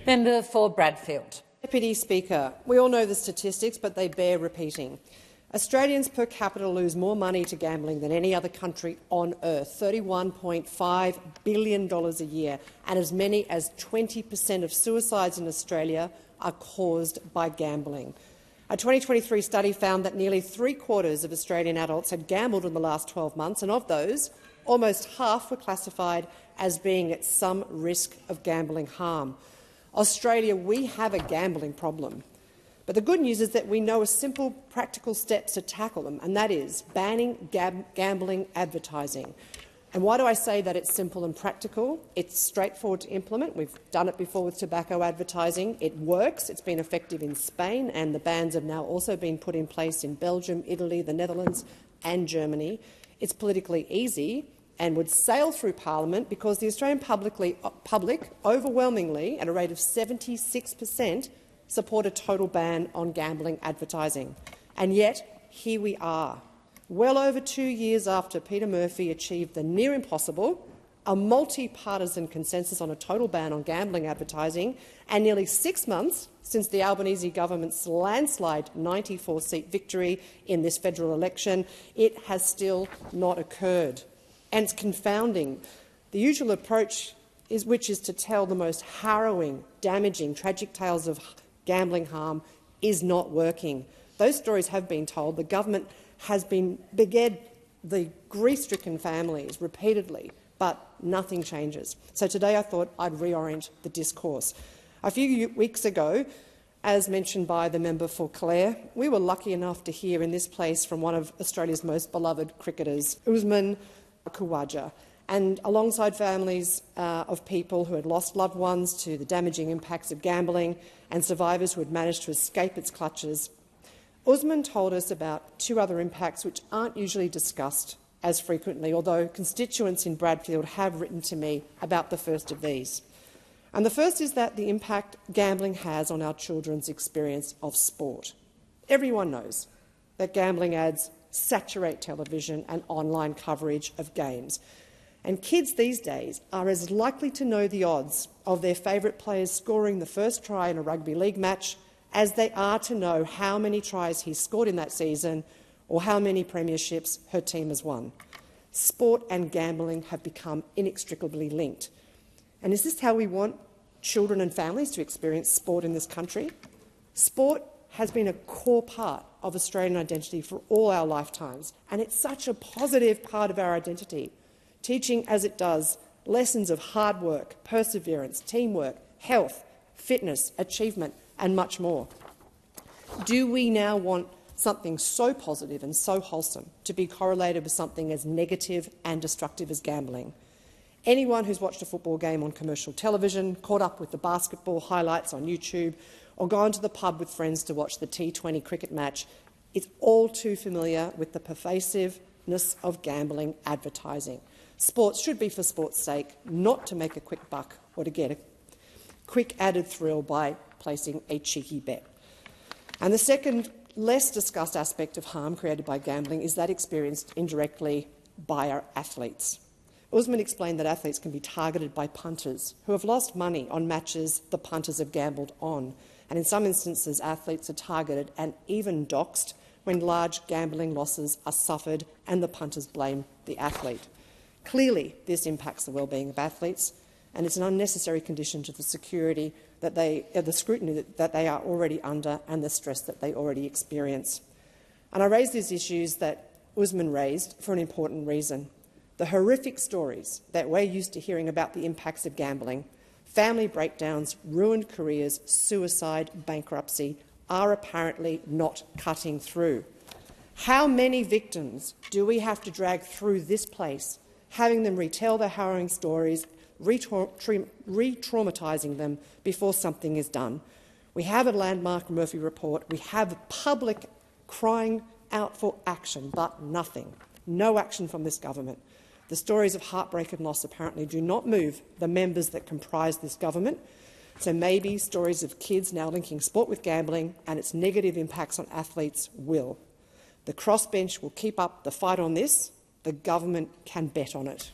Member for Bradfield. Deputy Speaker, we all know the statistics, but they bear repeating. Australians per capita lose more money to gambling than any other country on earth, $31.5 billion a year, and as many as 20% of suicides in Australia are caused by gambling. A 2023 study found that nearly three-quarters of Australian adults had gambled in the last 12 months, and of those, almost half were classified as being at some risk of gambling harm. Australia, we have a gambling problem. But the good news is that we know a simple, practical steps to tackle them, and that is banning gambling advertising. And why do I say that it's simple and practical? It's straightforward to implement. We've done it before with tobacco advertising. It works. It's been effective in Spain, and the bans have now also been put in place in Belgium, Italy, the Netherlands and Germany. It's politically easy and would sail through Parliament because the Australian public overwhelmingly, at a rate of 76%, support a total ban on gambling advertising. And yet, here we are, well over 2 years after Peter Murphy achieved the near impossible, a multi-partisan consensus on a total ban on gambling advertising, and nearly 6 months since the Albanese government's landslide 94-seat victory in this federal election, it has still not occurred. And it's confounding. The usual approach which is to tell the most harrowing, damaging, tragic tales of gambling harm, is not working. Those stories have been told. The government has been begged the grief-stricken families repeatedly, but nothing changes. So today I thought I'd reorient the discourse. A few weeks ago, as mentioned by the member for Clare, we were lucky enough to hear in this place from one of Australia's most beloved cricketers, Usman Khawaja, and alongside families of people who had lost loved ones to the damaging impacts of gambling and survivors who had managed to escape its clutches, Usman told us about two other impacts which aren't usually discussed as frequently, although constituents in Bradfield have written to me about the first of these. And the first is that the impact gambling has on our children's experience of sport. Everyone knows that gambling ads saturate television and online coverage of games. And kids these days are as likely to know the odds of their favourite players scoring the first try in a rugby league match as they are to know how many tries he scored in that season or how many premierships her team has won. Sport and gambling have become inextricably linked. And is this how we want children and families to experience sport in this country? Sport has been a core part of Australian identity for all our lifetimes, and it's such a positive part of our identity, teaching, as it does, lessons of hard work, perseverance, teamwork, health, fitness, achievement and much more. Do we now want something so positive and so wholesome to be correlated with something as negative and destructive as gambling? Anyone who's watched a football game on commercial television, caught up with the basketball highlights on YouTube, or gone to the pub with friends to watch the T20 cricket match is all too familiar with the pervasiveness of gambling advertising. Sports should be for sport's sake, not to make a quick buck or to get a quick added thrill by placing a cheeky bet. And the second, less discussed aspect of harm created by gambling is that experienced indirectly by our athletes. Usman explained that athletes can be targeted by punters who have lost money on matches the punters have gambled on. And in some instances, athletes are targeted and even doxed when large gambling losses are suffered and the punters blame the athlete. Clearly, this impacts the well-being of athletes, and it's an unnecessary condition to the security that the scrutiny that they are already under and the stress that they already experience. And I raise these issues that Usman raised for an important reason. The horrific stories that we're used to hearing about the impacts of gambling, family breakdowns, ruined careers, suicide, bankruptcy, are apparently not cutting through. How many victims do we have to drag through this place, having them retell their harrowing stories, re-traumatising them before something is done? We have a landmark Murphy report. We have the public crying out for action, but nothing. No action from this government. The stories of heartbreak and loss apparently do not move the members that comprise this government. So maybe stories of kids now linking sport with gambling and its negative impacts on athletes will. The crossbench will keep up the fight on this. The government can bet on it.